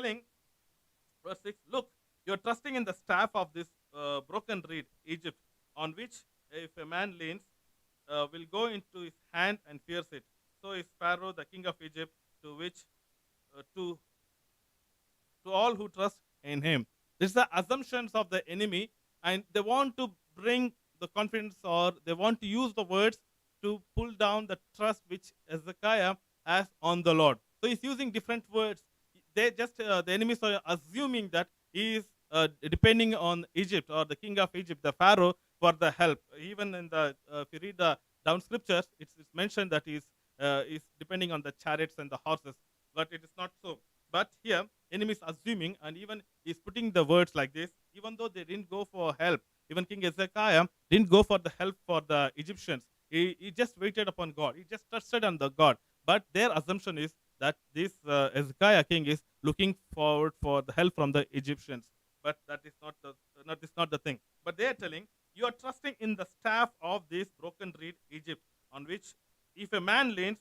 telling, verse 6, look, you're trusting in the staff of this broken reed, Egypt, on which if a man leans, will go into his hand and fears it. So is Pharaoh, the king of Egypt, to which to all who trust in him. This is the assumptions of the enemy, and they want to bring the confidence, or they want to use the words to pull down the trust which Hezekiah has on the Lord. So he's using different words. They just the enemies are assuming that he is depending on Egypt or the king of Egypt, the Pharaoh, for the help. Even in the if you read the down scriptures, it's mentioned that is depending on the chariots and the horses, but it is not so. But here, enemy is assuming, and even is putting the words like this, even though they didn't go for help. Even King Hezekiah didn't go for the help for the Egyptians. He just waited upon God. He just trusted on the God. But their assumption is that this Hezekiah king is looking forward for the help from the Egyptians. But that is not the thing. But they are telling, you are trusting in the staff of this broken reed Egypt, on which if a man leans,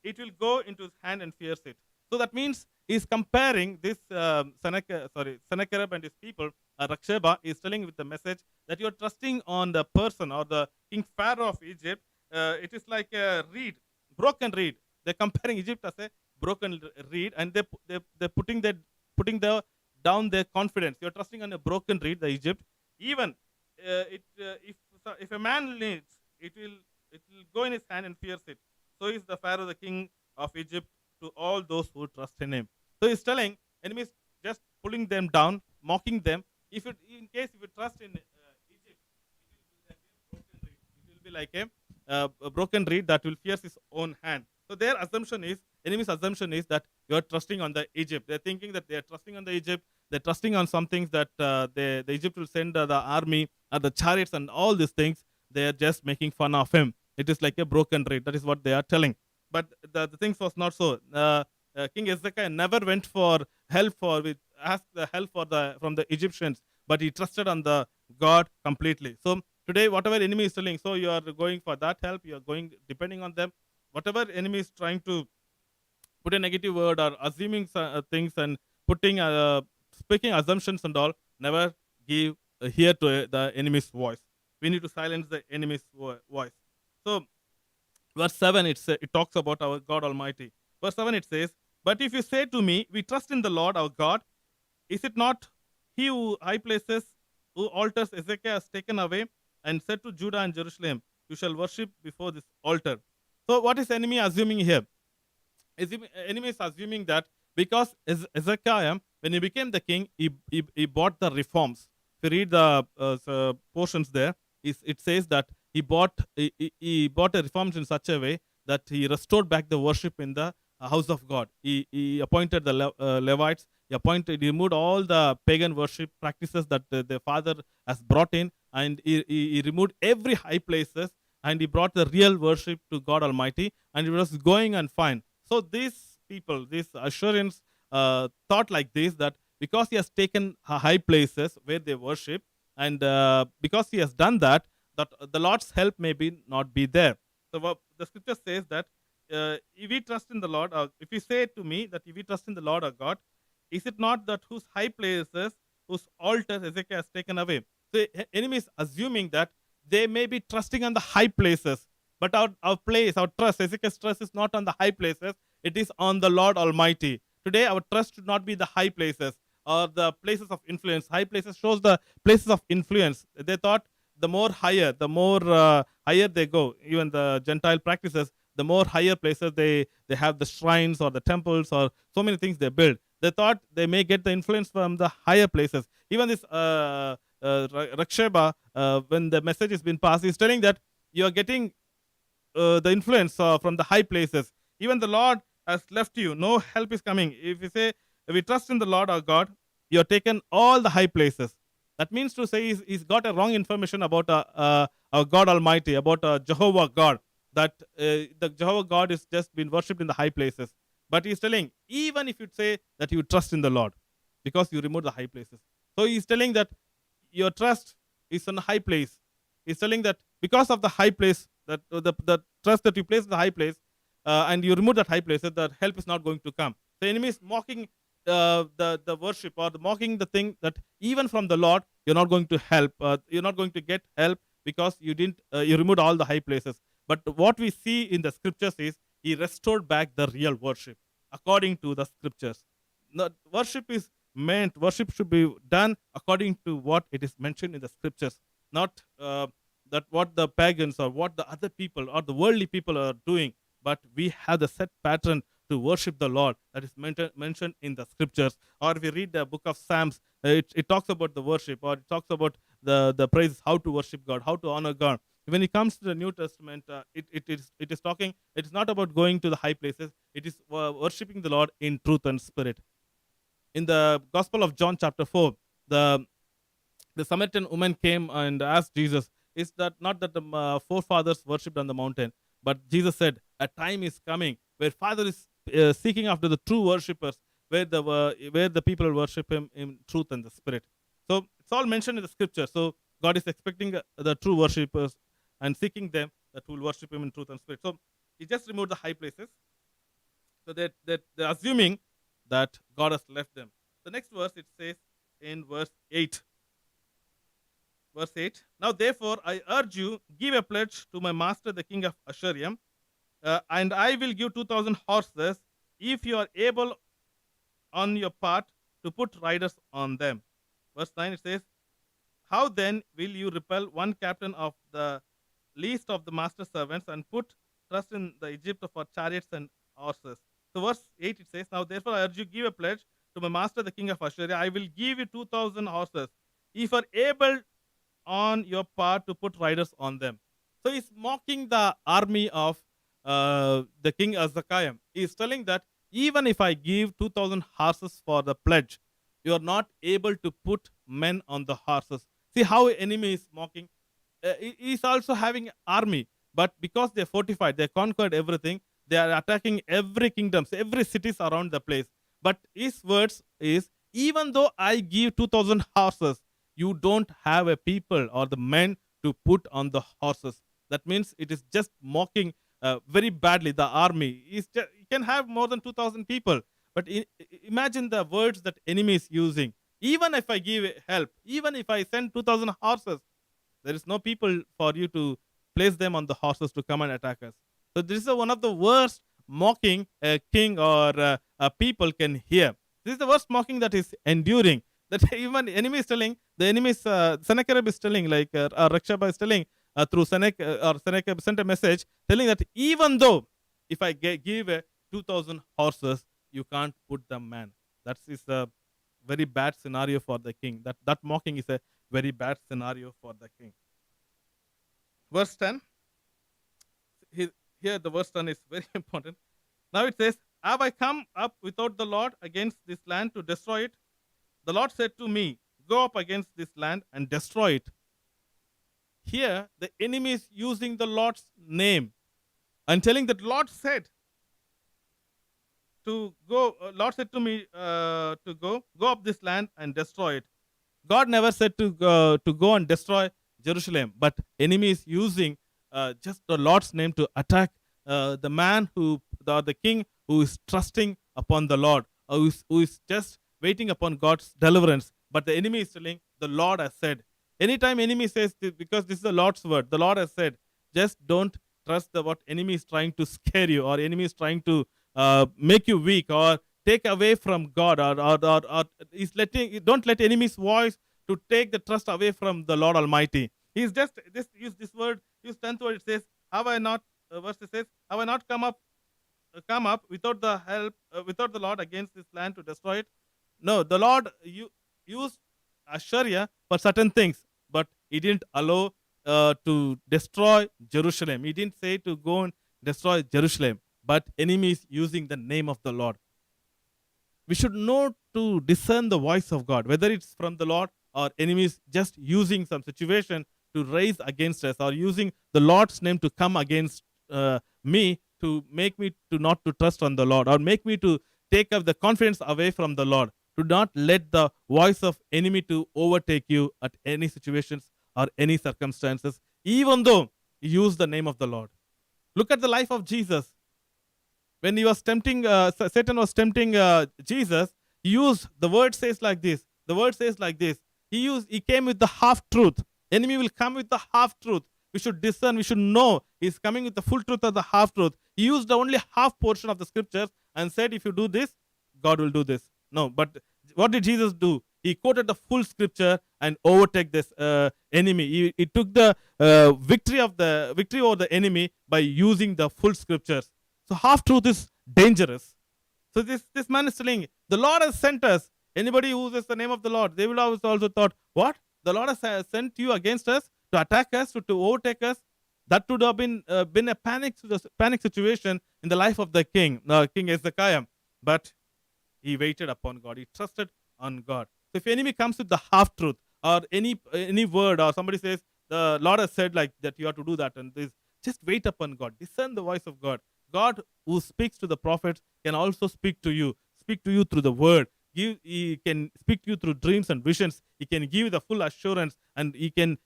it will go into his hand and fears it. So that means he's comparing this Sennacherib and his people, Raksheba is telling with the message that you're trusting on the person or the king Pharaoh of Egypt. It is like a reed, broken reed. They're comparing Egypt as a broken reed, and they're putting the down their confidence. You're trusting on a broken reed, the Egypt. Even if a man leads, it will go in his hand and fears it. So is the Pharaoh, the king of Egypt, to all those who trust in him. So he's telling enemies, just pulling them down, mocking them. If it, in case if you trust in Egypt, it will be like a broken reed that will pierce his own hand. So their assumption is, enemy's assumption is that you are trusting on the Egypt. They're thinking that they are trusting on the Egypt. They're trusting on some things that the Egypt will send the army, the chariots, and all these things. They are just making fun of him. It is like a broken reed. That is what they are telling. But the things was not so. King Hezekiah never went for help for with asked the help for the from the Egyptians, but he trusted on the God completely. So today, whatever enemy is telling, so you are going for that help. You are going depending on them. Whatever enemy is trying to put a negative word or assuming things and putting speaking assumptions and all, never give hear to the enemy's voice. We need to silence the enemy's voice. So verse 7, it talks about our God Almighty. Verse 7, it says, but if you say to me, we trust in the Lord our God, is it not he who high places, who altars Ezekiel has taken away and said to Judah and Jerusalem, you shall worship before this altar? So what is enemy assuming here? Enemy is assuming that because Ezekiel, when he became the king, he bought the reforms. If you read the portions there, it says that he bought a reforms in such a way that he restored back the worship in the house of God. He appointed the Levites. He removed all the pagan worship practices that the father has brought in, and he removed every high places, and he brought the real worship to God Almighty, and it was going and fine. So these people, this assurance, thought like this, that because he has taken high places where they worship, and because he has done that, that the Lord's help may be not be there. So the scripture says that if we trust in the Lord, if you say to me that if we trust in the Lord our God, is it not that whose high places, whose altars Ezekiel has taken away? So enemy is assuming that they may be trusting on the high places, but our place, our trust, Ezekiel's trust is not on the high places, it is on the Lord Almighty. Today, our trust should not be the high places or the places of influence. High places shows the places of influence. They thought the more higher, the more higher they go, even the Gentile practices, the more higher places they have the shrines or the temples or so many things they build. They thought they may get the influence from the higher places. Even this Raksheba, when the message has been passed, is telling that you are getting the influence from the high places. Even the Lord has left you. No help is coming. If you say, if we trust in the Lord our God, you have taken all the high places. That means to say he's got a wrong information about our God Almighty, about Jehovah God, that the Jehovah God is just been worshipped in the high places. But he's telling, even if you say that you trust in the Lord, because you remove the high places. So he's telling that your trust is on a high place. He's telling that because of the high place, that the trust that you place in the high place, and you remove that high place, that help is not going to come. The enemy is mocking the worship or the mocking the thing that even from the Lord you're not going to help. You're not going to get help because you didn't. You removed all the high places. But what we see in the scriptures is He restored back the real worship according to the scriptures. Worship is meant. Worship should be done according to what it is mentioned in the scriptures, not that what the pagans or what the other people or the worldly people are doing. But we have the set pattern to worship the Lord that is mentioned in the scriptures. Or if we read the book of Psalms, it talks about the worship, or it talks about the praises, how to worship God, how to honor God. When it comes to the New Testament, it is talking. It is not about going to the high places. It is worshiping the Lord in truth and spirit. In the Gospel of John, chapter 4, the Samaritan woman came and asked Jesus, "Is that not that the forefathers worshipped on the mountain?" But Jesus said, "A time is coming where Father is seeking after the true worshippers, where the people will worship Him in truth and the Spirit." So it's all mentioned in the Scripture. So God is expecting the true worshippers and seeking them that will worship Him in truth and spirit. So He just removed the high places. So that they're assuming that God has left them. The next verse it says in verse 8. Verse 8. Now therefore I urge you, give a pledge to my master the king of Assyria, and I will give 2,000 horses if you are able on your part to put riders on them. Verse 9 it says, how then will you repel one captain of the least of the master servants and put trust in the Egypt for chariots and horses? So verse 8 it says, now therefore I urge you, give a pledge to my master the king of Assyria, I will give you 2,000 horses if you are able on your part to put riders on them. So he's mocking the army of the king Hezekiah. He's telling that even if I give 2,000 horses for the pledge, you are not able to put men on the horses. See how enemy is mocking. He's also having army, but because they're fortified, they conquered everything. They are attacking every kingdoms, every cities around the place. But his words is, even though I give 2,000 horses, you don't have a people or the men to put on the horses. That means it is just mocking very badly the army. You can have more than 2,000 people, but imagine the words that enemy is using. Even if I give help, even if I send 2,000 horses, there is no people for you to place them on the horses to come and attack us. So this is one of the worst mocking a king or a people can hear. This is the worst mocking that is enduring. That even enemy is telling, the enemy is Sennacherib is telling, like Rakshaba is telling through Sennacherib sent a message telling that even though if I give 2,000 horses, you can't put the man. That is a very bad scenario for the king. That mocking is a very bad scenario for the king. Verse 10. Here the verse 10 is very important. Now it says, have I come up without the Lord against this land to destroy it? The Lord said to me, go up against this land and destroy it. Here, the enemy is using the Lord's name and telling that Lord said to go. Lord said to me to go up this land and destroy it. God never said to go and destroy Jerusalem, but enemy is using just the Lord's name to attack the man the king who is trusting upon the Lord, who is just waiting upon God's deliverance. But the enemy is telling, the Lord has said. Anytime enemy says this, because this is the Lord's word, the Lord has said, just don't trust what enemy is trying to scare you, or enemy is trying to make you weak or take away from God, or is letting, don't let enemy's voice to take the trust away from the Lord Almighty. He's just use this word, use 10th word. It says, have I not? Verse it says, have I not come up without the help, without the Lord against this land to destroy it? No, the Lord used Assyria for certain things, but He didn't allow to destroy Jerusalem. He didn't say to go and destroy Jerusalem, but enemies using the name of the Lord. We should know to discern the voice of God, whether it's from the Lord or enemies just using some situation to raise against us, or using the Lord's name to come against me, to make me to not to trust on the Lord, or make me to take up the confidence away from the Lord. Do not let the voice of enemy to overtake you at any situations or any circumstances, even though you use the name of the Lord. Look at the life of Jesus. When he was tempting, Satan was tempting Jesus. The word says like this. The word says like this. He came with the half truth. Enemy will come with the half truth. We should discern, we should know he's coming with the full truth or the half truth. He used the only half portion of the scriptures and said, if you do this, God will do this. No, but what did Jesus do? He quoted the full scripture and overtake this enemy. He took the victory over the enemy by using the full scriptures. So half truth is dangerous. So this man is telling, the Lord has sent us. Anybody who uses the name of the Lord, they will also thought, what? The Lord has sent you against us to attack us, to overtake us. That would have been a panic situation in the life of the king, King Hezekiah. But he waited upon God. He trusted on God. So if enemy comes with the half truth or any word, or somebody says the Lord has said like that you have to do that and this, just wait upon God. Discern the voice of God. God who speaks to the prophets can also speak to you through the word. He can speak to you through dreams and visions. He can give you the full assurance, and he can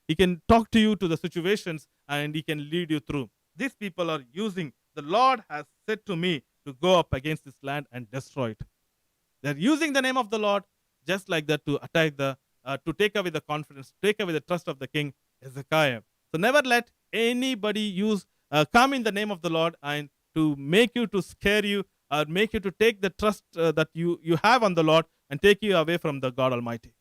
talk to you to the situations, and he can lead you through. These people are using, the Lord has said to me to go up against this land and destroy it. They're using the name of the Lord just like that to attack to take away the confidence, take away the trust of the king Hezekiah. So never let anybody come in the name of the Lord and to make you, to scare you, or make you to take the trust that you have on the Lord and take you away from the God Almighty.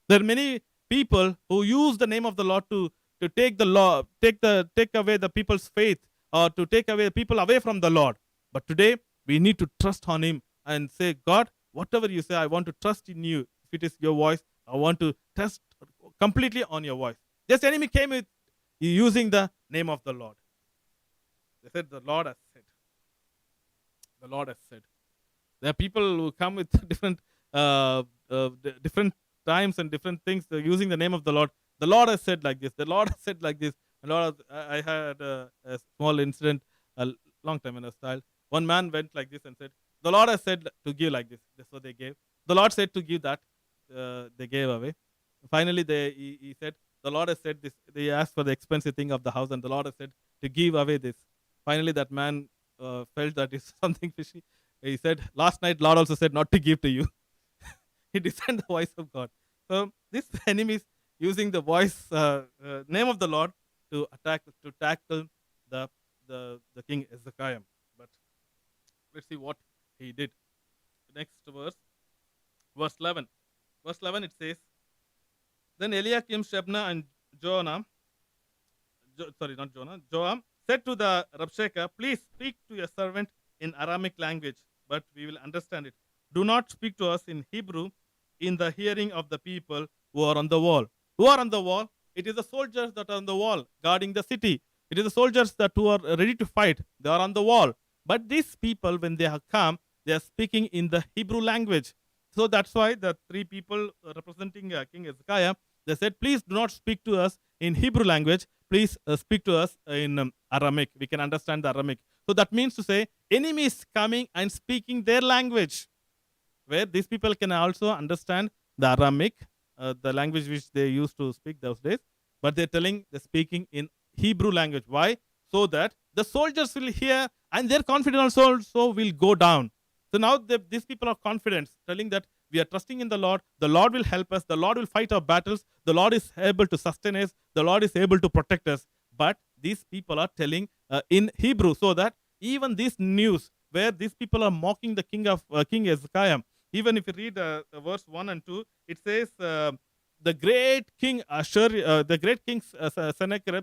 There are many people who use the name of the Lord to take away the people's faith, or to take away people away from the Lord. But today we need to trust on Him and say, God, whatever you say, I want to trust in you. If it is your voice, I want to trust completely on your voice. This enemy came with using the name of the Lord. They said, the Lord has said. The Lord has said. There are people who come with different times and different things using the name of the Lord. The Lord has said like this. The Lord has said like this. I had a small incident a long time in a style. One man went like this and said, the Lord has said to give like this. That's what they gave. The Lord said to give that. They gave away. Finally, he said, the Lord has said this. They asked for the expensive thing of the house, and the Lord has said to give away this. Finally, that man felt that is something fishy. He said, last night, Lord also said not to give to you. He discerned the voice of God. So this enemy is using the name of the Lord to tackle the king Hezekiah. But let's see what he did. Next verse 11. Verse 11 it says, then Eliakim, Shebna, and Joam said to the Rabshakeh, please speak to your servant in Aramic language, but we will understand it. Do not speak to us in Hebrew in the hearing of the people who are on the wall. Who are on the wall? It is the soldiers that are on the wall guarding the city. It is the soldiers who are ready to fight. They are on the wall. But these people, when they have come, they are speaking in the Hebrew language. So that's why the three people representing King Hezekiah, they said, please do not speak to us in Hebrew language. Please speak to us in Aramaic. We can understand the Aramaic. So that means to say, enemy is coming and speaking their language, where these people can also understand the Aramaic, the language which they used to speak those days. But they're speaking in Hebrew language. Why? So that the soldiers will hear and their confidence also will go down. So now these people are confident, telling that we are trusting in the Lord. The Lord will help us. The Lord will fight our battles. The Lord is able to sustain us. The Lord is able to protect us. But these people are telling in Hebrew, so that even this news where these people are mocking the King Hezekiah, even if you read verse 1 and 2, it says, the great king Sennacherib,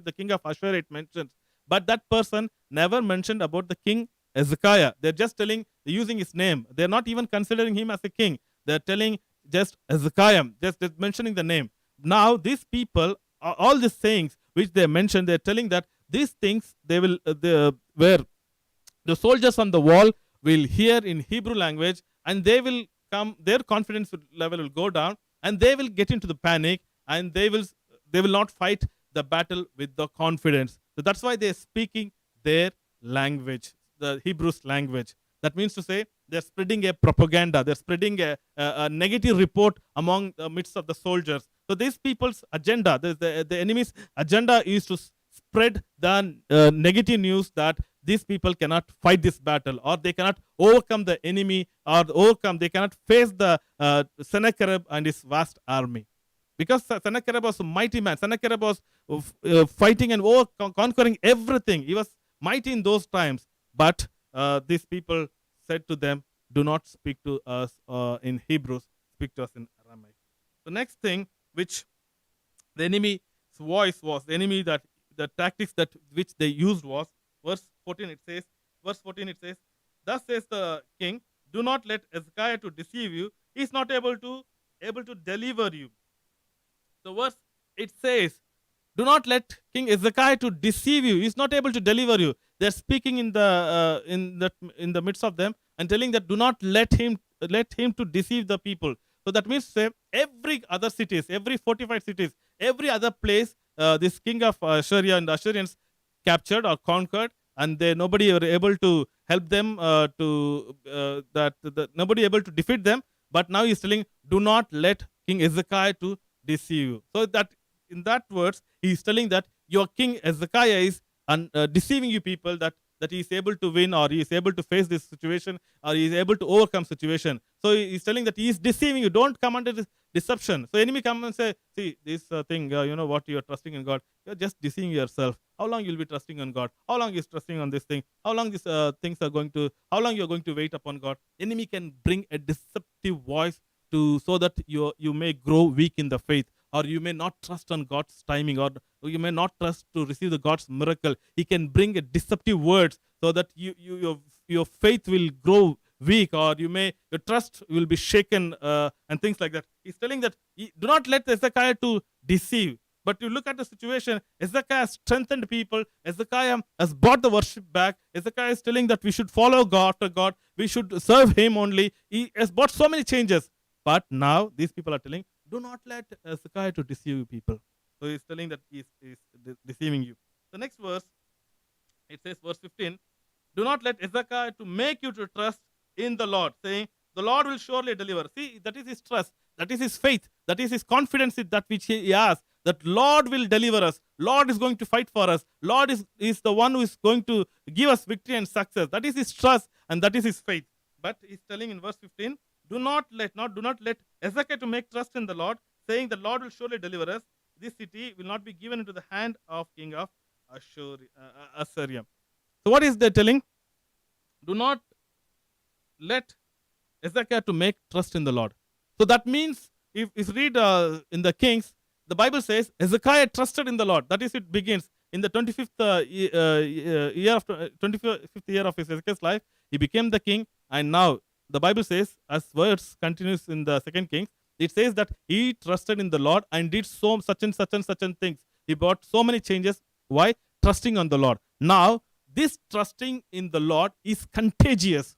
the king of Ashur, it mentions. But that person never mentioned about the king Hezekiah. They're just using his name. They're not even considering him as a king. They're telling just Hezekiah, just mentioning the name. Now, these people, all these sayings which they mentioned, they're telling that these things, where the soldiers on the wall will hear in Hebrew language, and they will come, their confidence level will go down, and they will get into the panic, and they will not fight the battle with the confidence. So that's why they're speaking their language, the Hebrew's language. That means to say, they're spreading a propaganda. They're spreading a negative report among the midst of the soldiers. So these people's agenda, the enemy's agenda is to spread the negative news that these people cannot fight this battle, or they cannot overcome the enemy, or they cannot face the Sennacherib and his vast army. Because Sennacherib was a mighty man. Sennacherib was fighting and conquering everything. He was mighty in those times. But these people said to them, do not speak to us in Hebrews, speak to us in Aramaic. The next thing which the enemy's voice was, the enemy that the tactics that which they used was, verse 14 it says, thus says the king, do not let Hezekiah to deceive you. He is not able to deliver you. The verse it says, do not let King Hezekiah to deceive you. He is not able to deliver you. They're speaking in the midst of them and telling that do not let him to deceive the people. So that means say every other cities, every fortified cities, every other place, this king of Assyria and the Assyrians captured or conquered, and nobody were able to help them nobody able to defeat them. But now he's telling, do not let King Hezekiah to deceive you. So that in that words, he is telling that your king Hezekiah is deceiving you people, that he is able to win, or he is able to face this situation, or he is able to overcome situation. So he is telling that he is deceiving you. Don't come under this deception. So enemy come and say, see this thing, you know what, you are trusting in God. You are just deceiving yourself. How long you will be trusting on God? How long is trusting on this thing? How long these things are going to? How long you are going to wait upon God? Enemy can bring a deceptive voice to so that you may grow weak in the faith, or you may not trust on God's timing, or you may not trust to receive the God's miracle. He can bring a deceptive words so that your faith will grow weak, or your trust will be shaken, and things like that. He's telling that do not let Hezekiah to deceive. But you look at the situation, Hezekiah has strengthened people. Hezekiah has brought the worship back. Hezekiah is telling that we should follow God after God. We should serve him only. He has brought so many changes. But now these people are telling, do not let Hezekiah to deceive you people. So he's telling that he's deceiving you. The next verse, it says, verse 15, do not let Hezekiah to make you to trust in the Lord, saying, the Lord will surely deliver. See, that is his trust. That is his faith. That is his confidence in that which he has. That Lord will deliver us. Lord is going to fight for us. Lord is the one who is going to give us victory and success. That is his trust and that is his faith. But he's telling in verse 15, do not let Hezekiah to make trust in the Lord, saying the Lord will surely deliver us. This city will not be given into the hand of king of Assyria. So what is they telling? Do not let Hezekiah to make trust in the Lord. So that means if you read in the Kings, the Bible says Hezekiah trusted in the Lord. That is, it begins in the 25th year of his Hezekiah's life. He became the king, and now the Bible says, as words continues in the second Kings, it says that he trusted in the Lord and did such and things. He brought so many changes. Why? Trusting on the Lord. Now, this trusting in the Lord is contagious.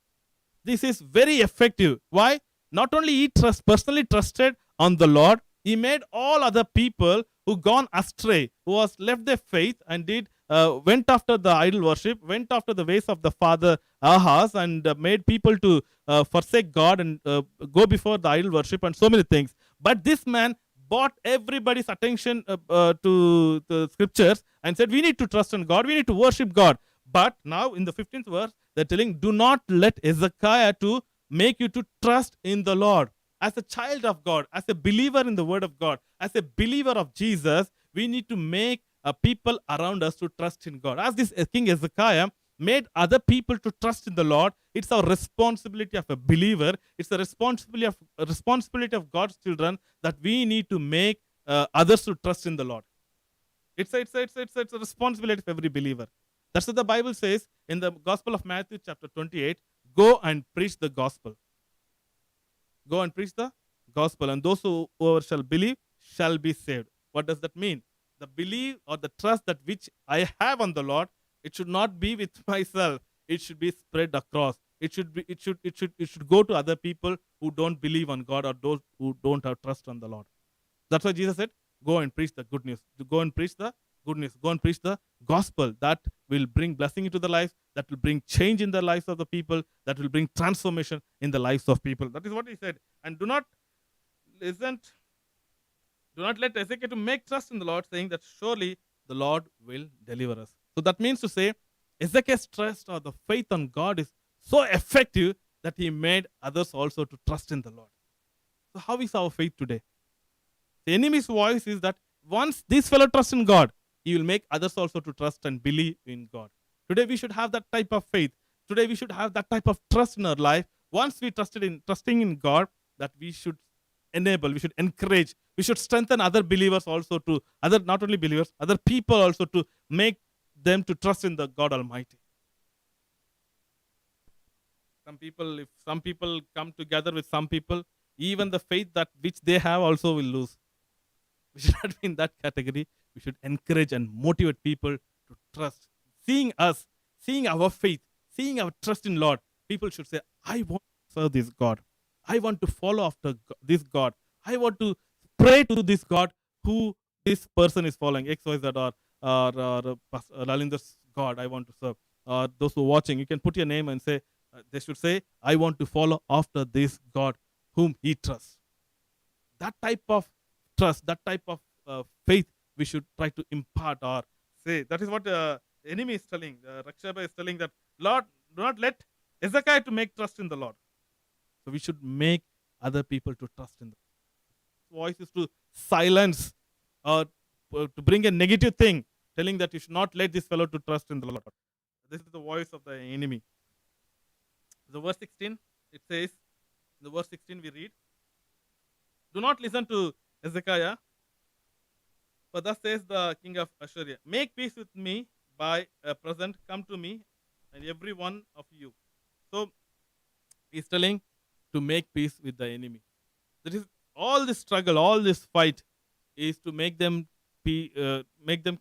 This is very effective. Why? Not only he personally trusted on the Lord, he made all other people who gone astray, who has left their faith and went after the idol worship, went after the ways of the father Ahaz, and made people to forsake God and go before the idol worship and so many things. But this man brought everybody's attention to the scriptures and said, we need to trust in God, we need to worship God. But now in the 15th verse, they're telling, do not let Hezekiah to make you to trust in the Lord. As a child of God, as a believer in the word of God, as a believer of Jesus, we need to make people around us to trust in God. As this King Hezekiah made other people to trust in the Lord, it's our responsibility of a believer. It's the responsibility of God's children that we need to make others to trust in the Lord. It's a responsibility of every believer. That's what the Bible says in the Gospel of Matthew chapter 28, go and preach the gospel. Go and preach the gospel, and those whoever shall believe shall be saved. What does that mean? The belief or the trust that which I have on the Lord, it should not be with myself. It should be spread across. It should go to other people who don't believe on God, or those who don't have trust on the Lord. That's why Jesus said, go and preach the good news. Go and preach the good news. Go and preach the gospel that will bring blessing into the lives, that will bring change in the lives of the people, that will bring transformation in the lives of people. That is what he said. And do not let Hezekiah to make trust in the Lord, saying that surely the Lord will deliver us. So that means to say, Ezekiel's trust or the faith on God is so effective that he made others also to trust in the Lord. So, how is our faith today? The enemy's voice is that once this fellow trusts in God, he will make others also to trust and believe in God. Today we should have that type of faith. Today we should have that type of trust in our life. Once we trusting in God, that we should enable, we should encourage, we should strengthen other believers also to other not only believers, other people also to make them to trust in the God Almighty. If some people come together with some people, even the faith that which they have also will lose. We should not be in that category. We should encourage and motivate people to trust. Seeing us, seeing our faith, seeing our trust in Lord, people should say, I want to serve this God. I want to follow after this God. I want to pray to this God who this person is following, XYZ or Lalindar's God I want to serve. Or those who are watching, you can put your name and say, they should say, I want to follow after this God whom he trusts. That type of trust, that type of faith, we should try to impart or say. That is what the enemy is telling. Rakshaba is telling that, Lord, do not let Hezekiah to make trust in the Lord. So we should make other people to trust in the Lord. Voice is to silence or to bring a negative thing, telling that you should not let this fellow to trust in the Lord. This is the voice of the enemy. The verse 16, it says, in the verse 16 we read, do not listen to Hezekiah, for thus says the king of Assyria, make peace with me by a present, come to me, and every one of you. So he's telling to make peace with the enemy. That is all this struggle, all this fight is to make them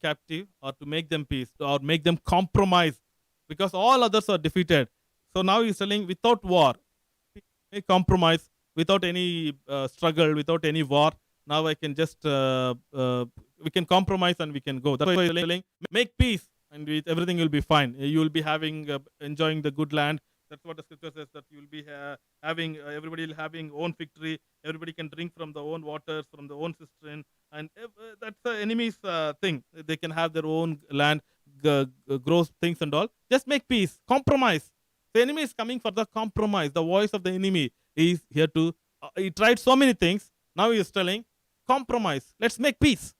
captive or to make them peace or make them compromise because all others are defeated. So now he's telling without war, make compromise without any struggle, without any war. Now I can just we can compromise and we can go. That's why he's telling make peace and everything will be fine. You will be having enjoying the good land. That's what the scripture says, that you will be having everybody will having own victory. Everybody can drink from the own waters, from the own cistern, and that's the enemy's thing. They can have their own land, grow things and all. Just make peace, compromise. The enemy is coming for the compromise. The voice of the enemy is here to. He tried so many things. Now he is telling, compromise. Let's make peace.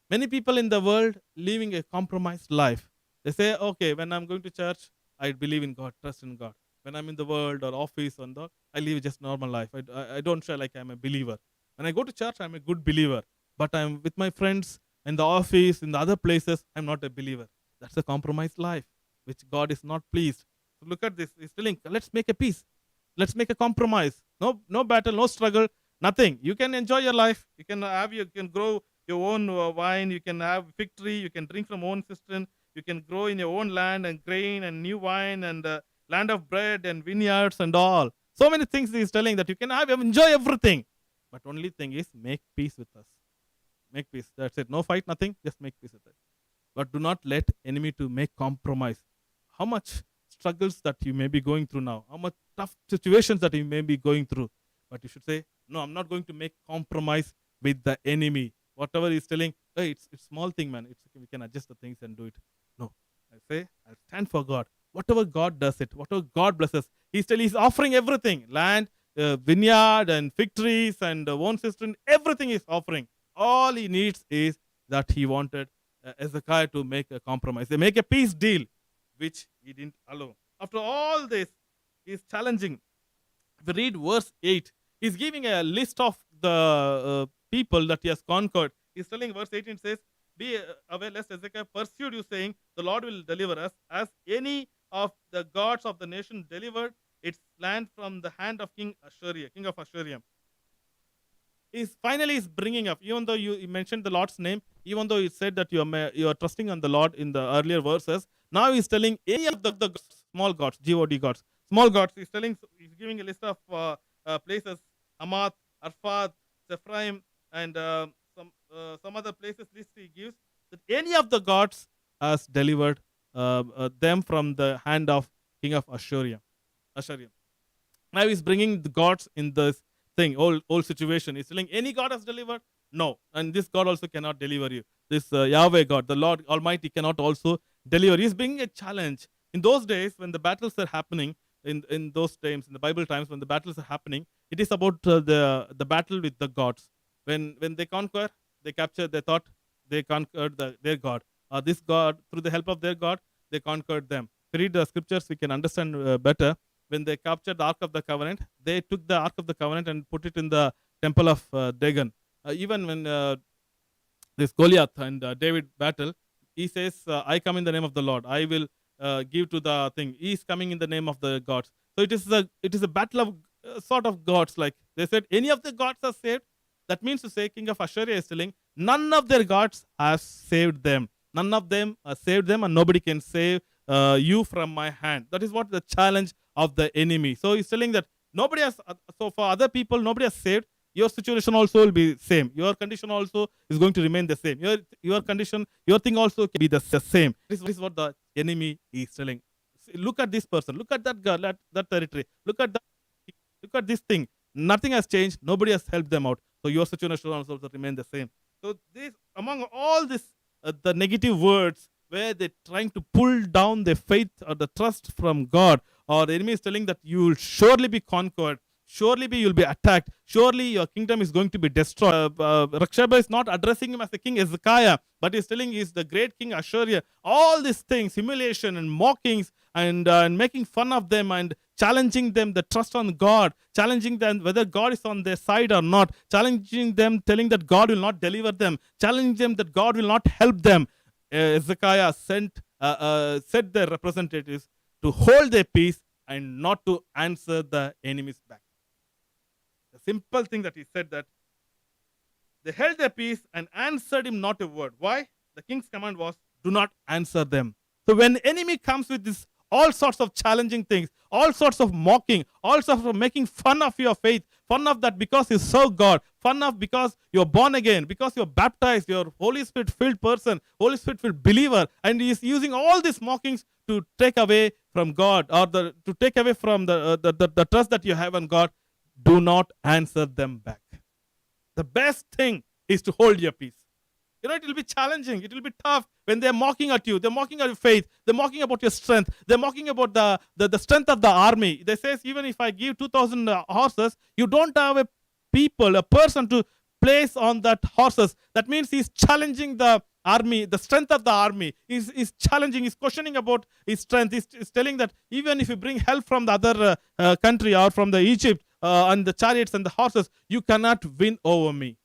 Many people in the world living a compromised life. They say, okay, when I'm going to church, I believe in God, trust in God. When I'm in the world or office and all, I live just normal life. I don't feel like I'm a believer. When I go to church, I'm a good believer. But I'm with my friends in the office, in the other places, I'm not a believer. That's a compromised life, which God is not pleased. So look at this. He's telling, let's make a peace. Let's make a compromise. No battle, no struggle, nothing. You can enjoy your life. You can grow your own wine. You can have victory. You can drink from own cistern. You can grow in your own land and grain and new wine and land of bread and vineyards and all. So many things he's telling that you can enjoy everything. But only thing is make peace with us. Make peace. That's it. No fight, nothing. Just make peace with us. But do not let enemy to make compromise. How much struggles that you may be going through now, how much tough situations that you may be going through. But you should say, no, I'm not going to make compromise with the enemy. Whatever he's telling, hey, it's small thing, man. We can adjust the things and do it. No, I say, I'll stand for God. Whatever God does it, whatever God blesses, he's offering everything, land, vineyard and fig trees and one cistern, everything is offering. All he needs is that he wanted Hezekiah to make a compromise. They make a peace deal, which he didn't allow. After all this, he's challenging. If you read verse 8, he's giving a list of the people that he has conquered. He's telling verse 18 says, be aware lest Hezekiah pursued you, saying, the Lord will deliver us, as any of the gods of the nation delivered its land from the hand of king of Assyria. Is bringing up, even though you mentioned the Lord's name, even though he said that you are trusting on the Lord in the earlier verses, now he's telling any of the small gods, God gods, small gods. He's giving a list of places: Hamath, Arphath, Sephraim, and some other places. List he gives that any of the gods has delivered them from the hand of king of Assyria. Now he's bringing the gods in this thing, old situation. He's telling any God has delivered? No. And this God also cannot deliver you. This Yahweh God, the Lord Almighty cannot also deliver. He's bringing a challenge. In those days, when the battles are happening, in those times, in the Bible times, when the battles are happening, it is about the battle with the gods. When they conquer, they capture. They thought they conquered their god. This god, through the help of their god, they conquered them. If we read the scriptures, we can understand better. When they captured the Ark of the Covenant, they took the Ark of the Covenant and put it in the temple of Dagon. Even when this Goliath and David battle, he says, I come in the name of the Lord. I will give to the thing. He is coming in the name of the gods. So it is a battle of sort of gods. Like they said, any of the gods are saved. That means to say, King of Assyria is telling, none of their gods have saved them. None of them saved them, and nobody can save you from my hand. That is what the challenge of the enemy. So he's telling that nobody has. So for other people, nobody has saved. Your situation also will be same. Your condition also is going to remain the same. Your condition, your thing also can be the same. This is what the enemy is telling. Look at this person. Look at that girl, that territory. Look at this thing. Nothing has changed. Nobody has helped them out. So your situation also remain the same. So this, among all this, the negative words where they're trying to pull down the faith or the trust from God, or the enemy is telling that you will surely be conquered, surely you'll be attacked, surely your kingdom is going to be destroyed. Rakshaba is not addressing him as the king Hezekiah, but he's telling he's the great king Assyria. All these things, humiliation and mockings, and making fun of them, and challenging them the trust on God, challenging them whether God is on their side or not, challenging them, telling that God will not deliver them, challenging them that God will not help them. Hezekiah said their representatives to hold their peace and not to answer the enemies back. The simple thing that he said, that they held their peace and answered him not a word. Why? The king's command was, do not answer them. So when enemy comes with this all sorts of challenging things, all sorts of mocking, all sorts of making fun of your faith, fun of that because you serve God, fun of because you're born again, because you're baptized, you're Holy Spirit filled person, Holy Spirit filled believer, and he is using all these mockings to take away from God, or to take away from the trust that you have on God. Do not answer them back. The best thing is to hold your peace. It will be challenging. It will be tough when they're mocking at you. They're mocking at your faith. They're mocking about your strength. They're mocking about the strength of the army. They say, even if I give 2,000 horses, you don't have a person to place on that horses. That means he's challenging the army, the strength of the army. He's challenging, he's questioning about his strength. He's telling that even if you bring help from the other country or from the Egypt and the chariots and the horses, you cannot win over me.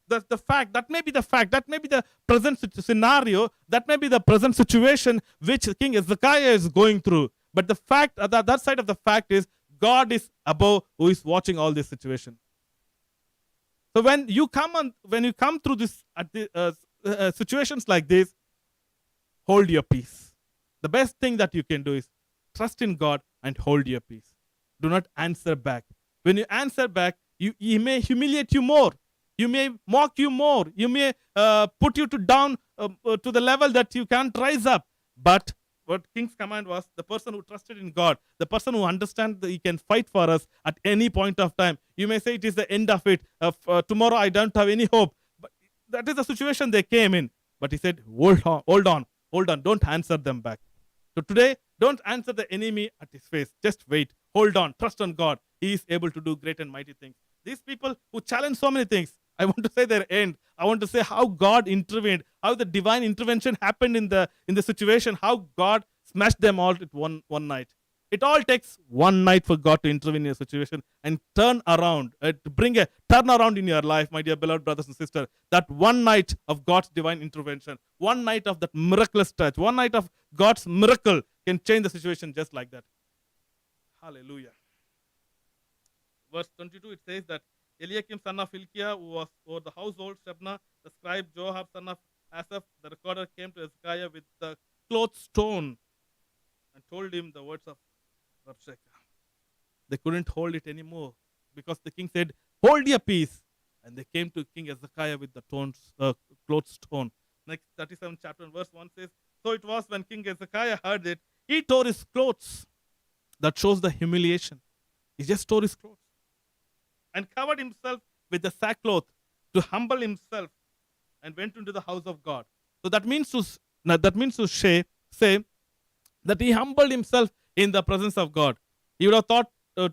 That's the fact. That may be the fact. That may be the present scenario. That may be the present situation which King Hezekiah is going through. But the fact, that side of the fact is, God is above, who is watching all this situation. So when you come through this situations like this, hold your peace. The best thing that you can do is trust in God and hold your peace. Do not answer back. When you answer back, he may humiliate you more. You may mock you more. You may put you down to the level that you can't rise up. But what King's command was, the person who trusted in God, the person who understands that he can fight for us at any point of time. You may say it is the end of it. Tomorrow I don't have any hope. But that is the situation they came in. But he said, hold on. Don't answer them back. So today, don't answer the enemy at his face. Just wait. Hold on. Trust on God. He is able to do great and mighty things. These people who challenge so many things, I want to say their end. I want to say how God intervened, how the divine intervention happened in the situation, how God smashed them all at one night. It all takes one night for God to intervene in a situation and turn around, to bring a turnaround in your life, my dear beloved brothers and sisters. That one night of God's divine intervention, one night of that miraculous touch, one night of God's miracle can change the situation just like that. Hallelujah. Verse 22, it says that Eliakim son of Hilkiah, who was over the household, Shebna, the scribe, Joab son of Asaph, the recorder, came to Hezekiah with the cloth stone and told him the words of Rabshakeh. They couldn't hold it anymore because the king said, hold your peace. And they came to King Hezekiah with the cloth stone. Next 37 chapter and verse 1 says, so it was when King Hezekiah heard it, he tore his clothes. That shows the humiliation. He just tore his clothes and covered himself with the sackcloth to humble himself and went into the house of God. So that means to say say that he humbled himself in the presence of God. He would have thought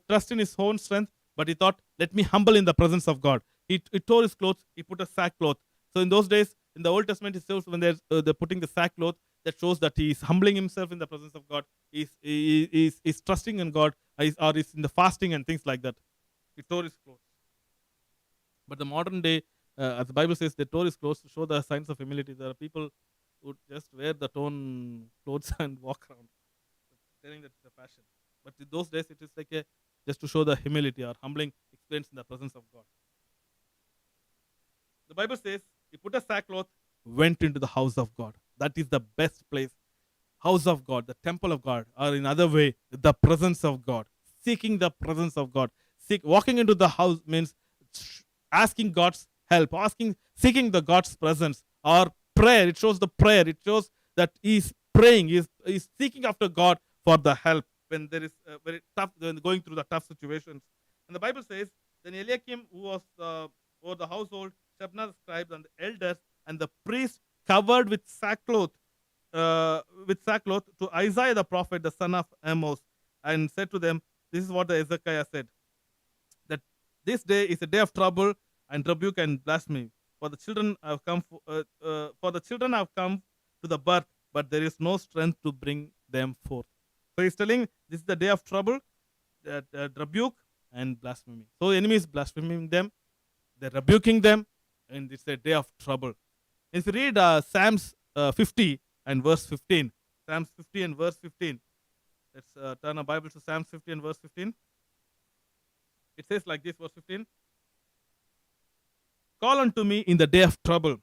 trust in his own strength, but he thought, let me humble in the presence of God. He tore his clothes, he put a sackcloth. So in those days, in the Old Testament, it shows when they're putting the sackcloth, that shows that he is humbling himself in the presence of God. He's trusting in God, or he's in the fasting and things like that. He tore his clothes. But the modern day, as the Bible says, they tore his clothes to show the signs of humility. There are people who just wear the torn clothes and walk around, telling that it's a fashion. But in those days, it is like a just to show the humility or humbling experience in the presence of God. The Bible says he put a sackcloth, went into the house of God. That is the best place. House of God, the temple of God, or in other way, the presence of God. Seeking the presence of God. Walking into the house means asking God's help, seeking the God's presence, or prayer. It shows the prayer. It shows that he's praying, he's seeking after God for the help when there is very tough, when going through the tough situations. And the Bible says, then Eliakim, who was over the household, Shebna the scribe, and the elders, and the priest covered with sackcloth to Isaiah the prophet, the son of Amos, and said to them, this is what the Hezekiah said, that this day is a day of trouble and rebuke and blasphemy. For the children have come to the birth, but there is no strength to bring them forth. So he's telling this is the day of trouble, that rebuke and blasphemy. So enemy is blaspheming them, they're rebuking them, and it's a day of trouble. If you read Psalms 50 and verse 15, Psalms 50 and verse 15. Let's turn our Bible to Psalms 50 and verse 15. It says like this, verse 15. Call unto me in the day of trouble.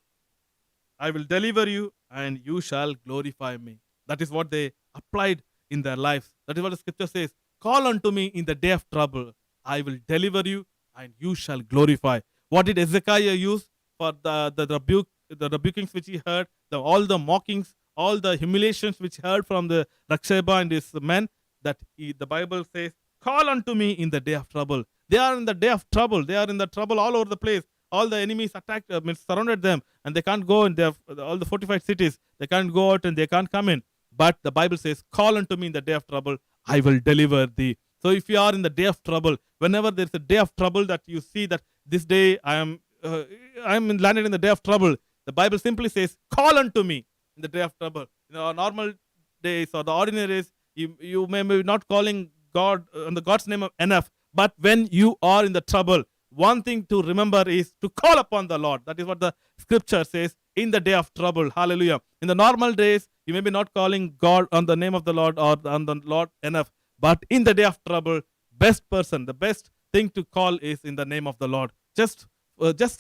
I will deliver you, and you shall glorify me. That is what they applied in their lives. That is what the scripture says. Call unto me in the day of trouble. I will deliver you, and you shall glorify. What did Hezekiah use for the rebukings which he heard, all the mockings, all the humiliations which he heard from the Raksheba and his men? The Bible says, call unto me in the day of trouble. They are in the day of trouble. They are in the trouble all over the place. All the enemies attacked, surrounded them, and they can't go in. They have all the fortified cities. They can't go out and they can't come in. But the Bible says, call unto me in the day of trouble. I will deliver thee. So if you are in the day of trouble, whenever there's a day of trouble that you see that this day I am landed in the day of trouble, the Bible simply says, call unto me in the day of trouble. In our normal days or the ordinary days, you may be not calling God on the God's name enough. But when you are in the trouble, one thing to remember is to call upon the Lord. That is what the scripture says, in the day of trouble. Hallelujah. In the normal days, you may be not calling God on the name of the Lord or on the Lord enough. But in the day of trouble, the best thing to call is in the name of the Lord. Just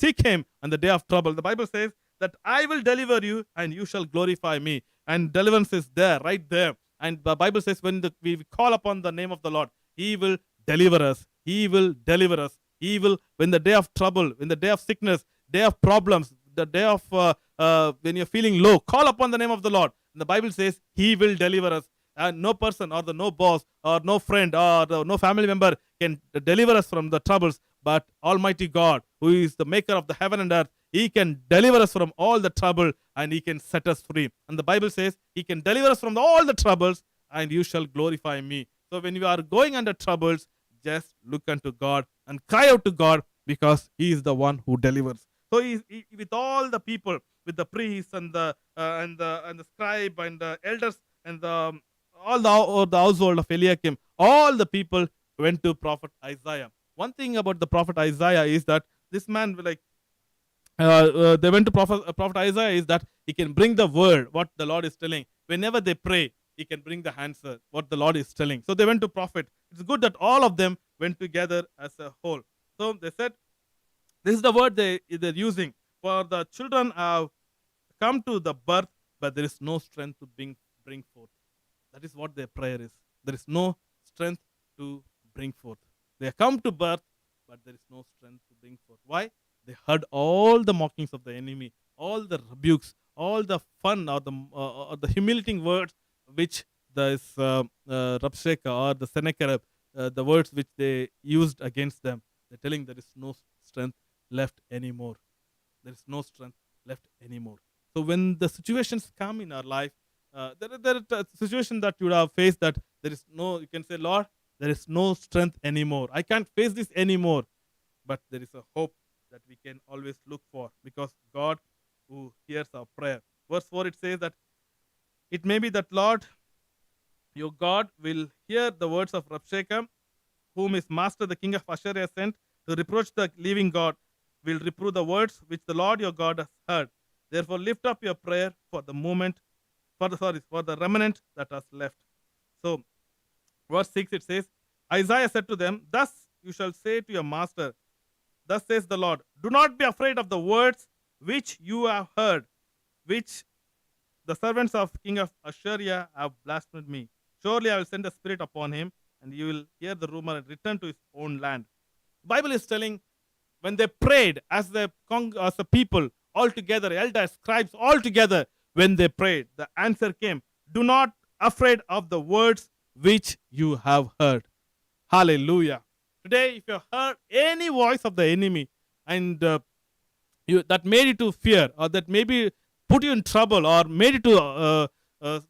seek him in the day of trouble. The Bible says that I will deliver you and you shall glorify me. And deliverance is there, right there. And the Bible says when we call upon the name of the Lord, he will deliver us. He will deliver us. He will, when the day of trouble, when the day of sickness, day of problems, the day of when you're feeling low, call upon the name of the Lord. And the Bible says he will deliver us. And no person or no boss or no friend or no family member can deliver us from the troubles. But Almighty God, who is the maker of the heaven and earth, he can deliver us from all the trouble and he can set us free. And the Bible says he can deliver us from all the troubles and you shall glorify me. So when you are going under troubles, just look unto God and cry out to God, because he is the one who delivers. So he with all the people, with the priests and the scribe and the elders and all the household of Eliakim, all the people went to prophet Isaiah. One thing about the prophet Isaiah is that this man, they went to prophet Isaiah, is that he can bring the word, what the Lord is telling. Whenever they pray, he can bring the answer, what the Lord is telling. So they went to prophet. It's good that all of them went together as a whole. So they said, this is the word they're using. For the children have come to the birth, but there is no strength to bring forth. That is what their prayer is. There is no strength to bring forth. They come to birth, but there is no strength to bring forth. Why? They heard all the mockings of the enemy, all the rebukes, all the fun or the humiliating words which this Rabshakeh or the Sennacherib, the words which they used against them. They're telling there is no strength left anymore. There is no strength left anymore. So when the situations come in our life, there are situations that you would have faced that there is no, you can say, Lord, there is no strength anymore. I can't face this anymore. But there is a hope that we can always look for because God who hears our prayer. Verse 4 it says that it may be that Lord your God will hear the words of Rabshakeh, whom his master the king of Assyria sent to reproach the living God, will reprove the words which the Lord your God has heard. Therefore lift up your prayer for the moment, for the remnant that has left. So verse 6 it says, Isaiah said to them, thus you shall say to your master, thus says the Lord, do not be afraid of the words which you have heard, which the servants of king of Assyria have blasphemed me. Surely I will send a spirit upon him, and you will hear the rumor and return to his own land. The Bible is telling when they prayed as a people all together, elders, scribes all together, when they prayed, the answer came, do not afraid of the words which you have heard. Hallelujah. Today, if you heard any voice of the enemy and that made you to fear, or that maybe put you in trouble, or made you to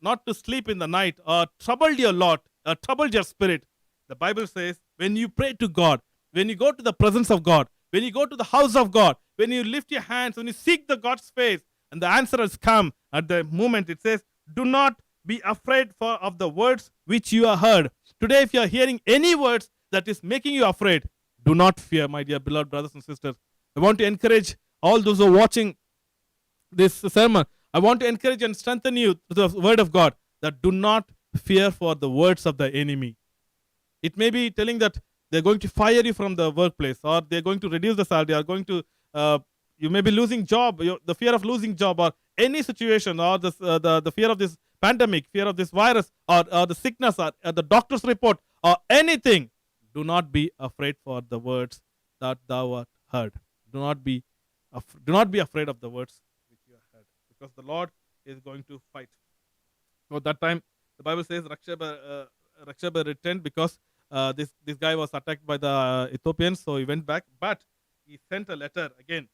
not to sleep in the night, or troubled your lot, or troubled your spirit, the Bible says when you pray to God, when you go to the presence of God, when you go to the house of God, when you lift your hands, when you seek the God's face, and the answer has come at the moment, it says, do not be afraid of the words which you have heard. Today, if you are hearing any words that is making you afraid, do not fear, my dear beloved brothers and sisters. I want to encourage all those who are watching this sermon. I want to encourage and strengthen you to the word of God, that do not fear for the words of the enemy. It may be telling that they're going to fire you from the workplace, or they're going to reduce the salary, or going to you may be losing job, the fear of losing job, or any situation, or the fear of this pandemic, fear of this virus, or the sickness, or the doctor's report, or anything. Do not be afraid for the words that thou hast heard. Do not be afraid of the words which you have heard, because the Lord is going to fight. So that time, the Bible says Rakshaba returned because this guy was attacked by the Ethiopians, so he went back. But he sent a letter again.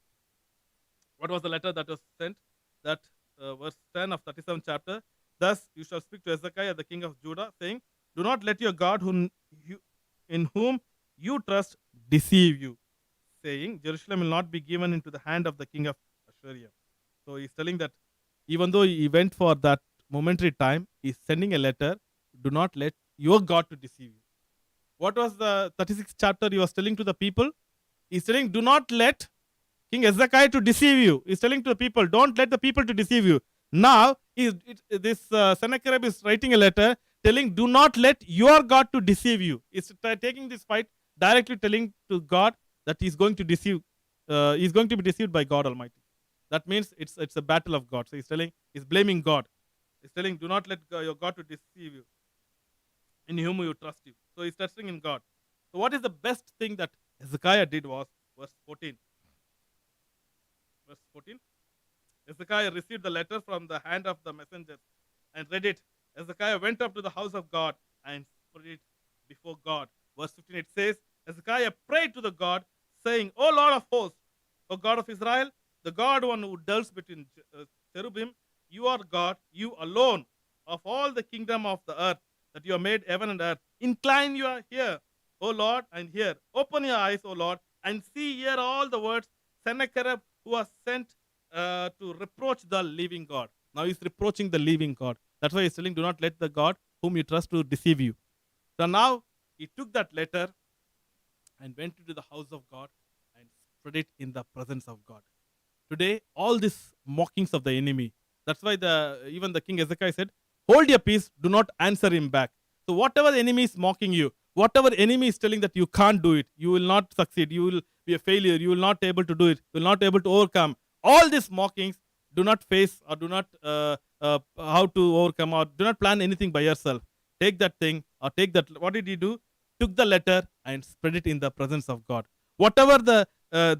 What was the letter that was sent? That verse 10 of 37th chapter. Thus you shall speak to Hezekiah, the king of Judah, saying, do not let your God in whom you trust deceive you, saying, Jerusalem will not be given into the hand of the king of Assyria. So he's telling that even though he went for that momentary time, he's sending a letter, do not let your God to deceive you. What was the 36th chapter he was telling to the people? He's telling, do not let King Hezekiah to deceive you. He's telling to the people, don't let the people to deceive you. Now, Sennacherib is writing a letter telling, do not let your God to deceive you. He's taking this fight directly, telling to God that he's going to deceive, he's going to be deceived by God Almighty. That means it's a battle of God. So he's blaming God. He's telling, do not let your God to deceive you, in whom you trust you. So he's trusting in God. So what is the best thing that Hezekiah did was verse 14. Verse 14. Hezekiah received the letter from the hand of the messenger and read it. Hezekiah went up to the house of God and spread it before God. Verse 15 it says, Hezekiah prayed to the God, saying, O Lord of hosts, O God of Israel, the God one who dwells between cherubim, you are God, you alone, of all the kingdom of the earth, that you have made heaven and earth. Incline your ear, O Lord, and hear. Open your eyes, O Lord, and see, hear all the words Sennacherib, who was sent to reproach the living God. Now he's reproaching the living God. That's why he's telling, do not let the God whom you trust to deceive you. So now he took that letter and went into the house of God and spread it in the presence of God. Today, all these mockings of the enemy, that's why even the king Hezekiah said, hold your peace, do not answer him back. So whatever the enemy is mocking you, whatever enemy is telling that you can't do it, you will not succeed, you will be a failure, you will not be able to do it, you will not be able to overcome, all these mockings, do not face or do not how to overcome, or do not plan anything by yourself. Take that thing, or take that. What did he do? Took the letter and spread it in the presence of God. Whatever the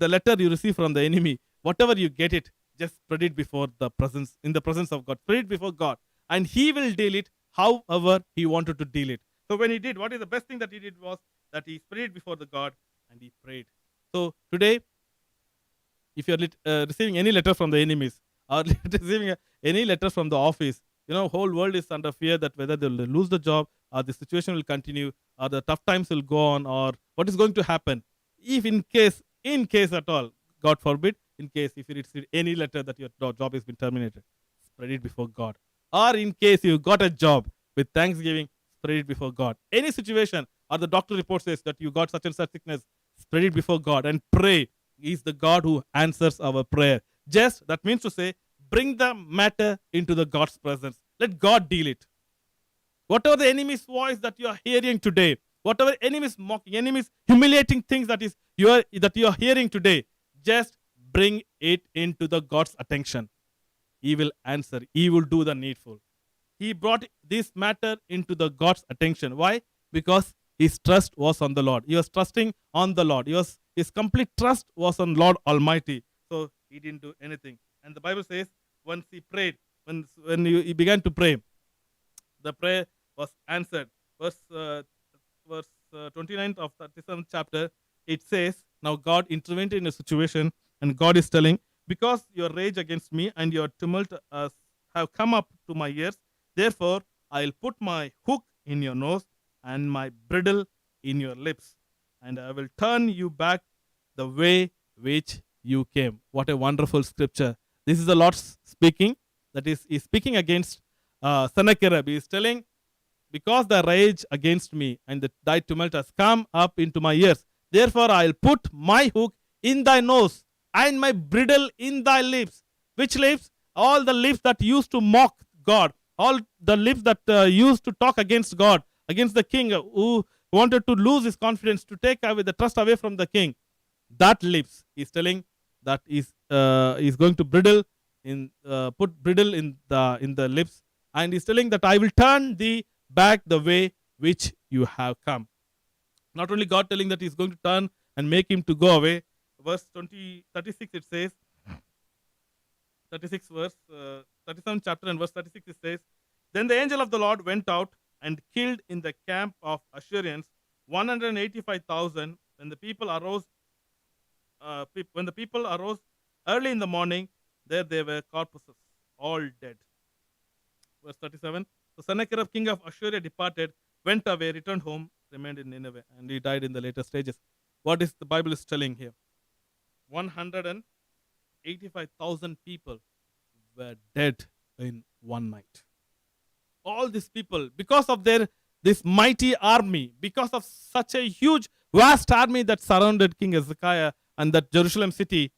letter you receive from the enemy, whatever you get it, just spread it before in the presence of God. Spread it before God, and He will deal it however He wanted to deal it. So when he did, what is the best thing that he did was that he spread it before the God and he prayed. So today, if you're receiving any letter from the enemies, or receiving any letter from the office, whole world is under fear that whether they'll lose the job, or the situation will continue, or the tough times will go on, or what is going to happen. If in case at all, God forbid, in case if you receive any letter that your job has been terminated, spread it before God. Or in case you got a job with thanksgiving, spread it before God. Any situation, or the doctor report says that you got such and such sickness, spread it before God and pray. He's the God who answers our prayer. Just that means to say, bring the matter into the God's presence. Let God deal it. Whatever the enemy's voice that you are hearing today, whatever enemy's mocking, enemy's humiliating things that you are hearing today, just bring it into the God's attention. He will answer. He will do the needful. He brought this matter into the God's attention. Why? Because his trust was on the Lord. He was trusting on the Lord. His complete trust was on Lord Almighty. So he didn't do anything. And the Bible says, once he prayed, when he began to pray, the prayer was answered. Verse 29th of 37th chapter, it says, now God intervened in a situation, and God is telling, because your rage against me and your tumult have come up to my ears, therefore I'll put my hook in your nose and my bridle in your lips, and I will turn you back the way which you came. What a wonderful scripture. This is the Lord speaking. That is, he's speaking against Sennacherib. He is telling, because the rage against me and thy tumult has come up into my ears, therefore I'll put my hook in thy nose and my bridle in thy lips. Which lips? All the lips that used to mock God, all the lips that used to talk against God, against the king, who wanted to lose his confidence, to take away the trust away from the king. That lips, he's telling that is going to put bridle in the lips, and he's telling that I will turn thee back the way which you have come. Not only God telling that he's going to turn and make him to go away. Verse 36 it says, 37th chapter and verse 36 it says, then the angel of the Lord went out and killed in the camp of Assyrians 185,000. When the people arose early in the morning, there they were corpses, all dead. Verse 37. So Sennacherib, king of Assyria, departed, went away, returned home, remained in Nineveh, and he died in the later stages. What is the Bible is telling here? 185,000 people were dead in one night. All these people, because of this mighty army, because of such a huge, vast army that surrounded King Hezekiah and that Jerusalem city,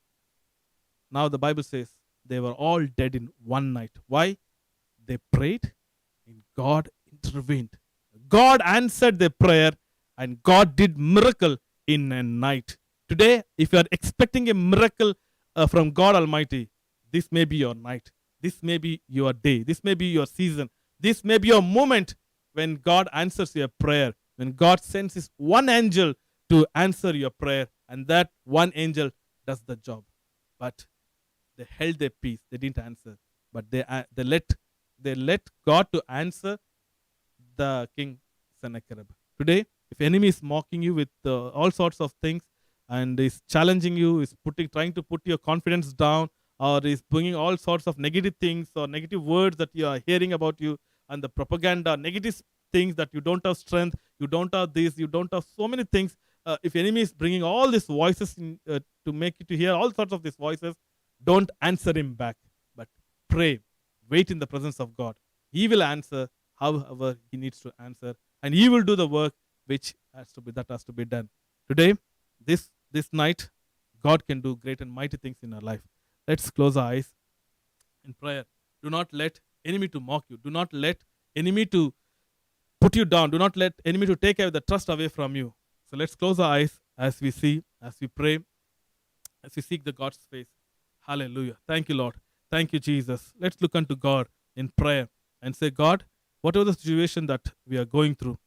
now the Bible says they were all dead in one night. Why? They prayed and God intervened. God answered their prayer and God did miracle in a night. Today, if you are expecting a miracle from God Almighty, this may be your night. This may be your day. This may be your season. This may be your moment when God answers your prayer, when God sends his one angel to answer your prayer, and that one angel does the job. But they held their peace. They didn't answer, but they let God to answer the king Sennacherib. Today, if enemy is mocking you with all sorts of things and is challenging you, is trying to put your confidence down, or is bringing all sorts of negative things or negative words that you are hearing about you, and the propaganda, negative things that you don't have strength, you don't have this, you don't have so many things. If enemy is bringing all these voices to make you to hear all sorts of these voices, don't answer him back, but pray, wait in the presence of God. He will answer however he needs to answer, and he will do the work which has to be done. Today, this night, God can do great and mighty things in our life. Let's close our eyes in prayer. Do not let enemy to mock you. Do not let enemy to put you down. Do not let enemy to take away the trust away from you. So let's close our eyes as we see, as we pray, as we seek the God's face. Hallelujah. Thank you, Lord. Thank you, Jesus. Let's look unto God in prayer and say, God, whatever the situation that we are going through,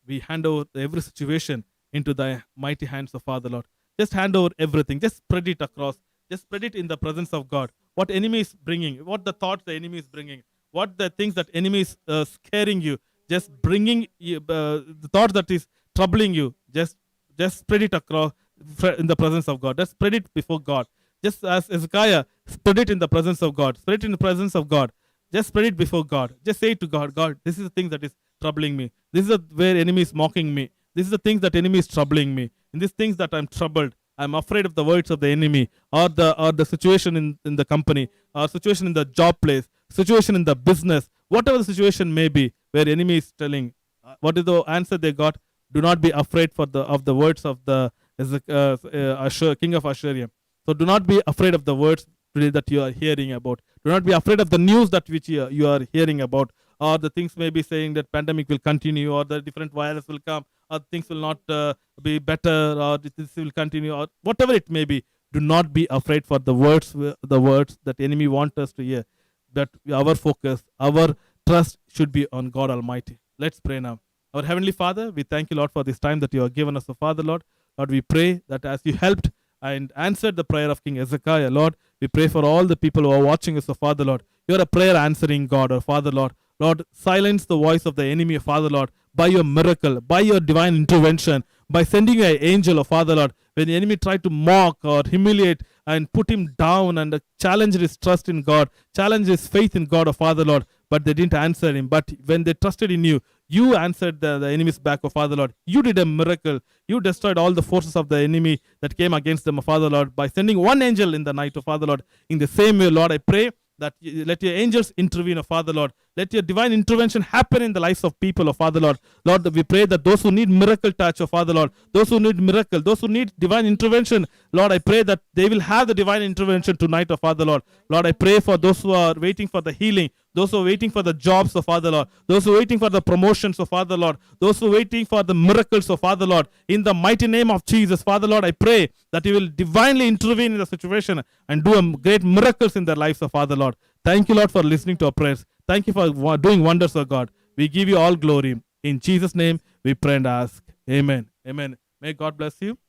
we hand over every situation into thy mighty hands of Father, Lord. Just hand over everything. Just spread it across. Just spread it in the presence of God. What enemy is bringing, what the thoughts the enemy is bringing, what the things that enemy is scaring you, just bringing the thought that is troubling you, just spread it across in the presence of God. Just spread it before God. Just as Hezekiah, spread it in the presence of God. Spread it in the presence of God. Just spread it before God. Just say to God, God, this is the thing that is troubling me. This is where enemy is mocking me. This is the things that enemy is troubling me. In these things that I'm troubled, I'm afraid of the words of the enemy, or the situation in the company, or situation in the job place, situation in the business, whatever the situation may be, where enemy is telling. What is the answer they got? Do not be afraid for the words of the king of Assyria. So do not be afraid of the words today that you are hearing about. Do not be afraid of the news that which you are hearing about, or the things may be saying that pandemic will continue, or the different virus will come, or things will not be better, or this will continue, or whatever it may be. Do not be afraid for the words that enemy want us to hear. That our focus, our trust should be on God Almighty. Let's pray now. Our Heavenly Father, we thank you, Lord, for this time that you have given us, Father, Lord. Lord, we pray that as you helped and answered the prayer of King Hezekiah, Lord, we pray for all the people who are watching us, Father, Lord. You are a prayer answering God, or Father, Lord. Lord, silence the voice of the enemy, Father, Lord, by your miracle, by your divine intervention, by sending an angel, Father, Lord. When the enemy tried to mock or humiliate and put him down and challenge his trust in God, challenge his faith in God, Father, Lord, but they didn't answer him. But when they trusted in you, you answered the enemy's back, Father, Lord. You did a miracle. You destroyed all the forces of the enemy that came against them, Father, Lord, by sending one angel in the night, Father, Lord. In the same way, Lord, I pray that let your angels intervene, Father, Lord. Let your divine intervention happen in the lives of people, Father, Lord. Lord, we pray that those who need miracle touch, Father, Lord, those who need miracle, those who need divine intervention, Lord, I pray that they will have the divine intervention tonight, Father, Lord. Lord, I pray for those who are waiting for the healing, those who are waiting for the jobs, Father, Lord, those who are waiting for the promotions, Father, Lord, those who are waiting for the miracles, Father, Lord. In the mighty name of Jesus, Father, Lord, I pray that you will divinely intervene in the situation and do great miracles in their lives, Father, Lord. Thank you, Lord, for listening to our prayers. Thank you for doing wonders, O God. We give you all glory. In Jesus' name, we pray and ask. Amen. Amen. May God bless you.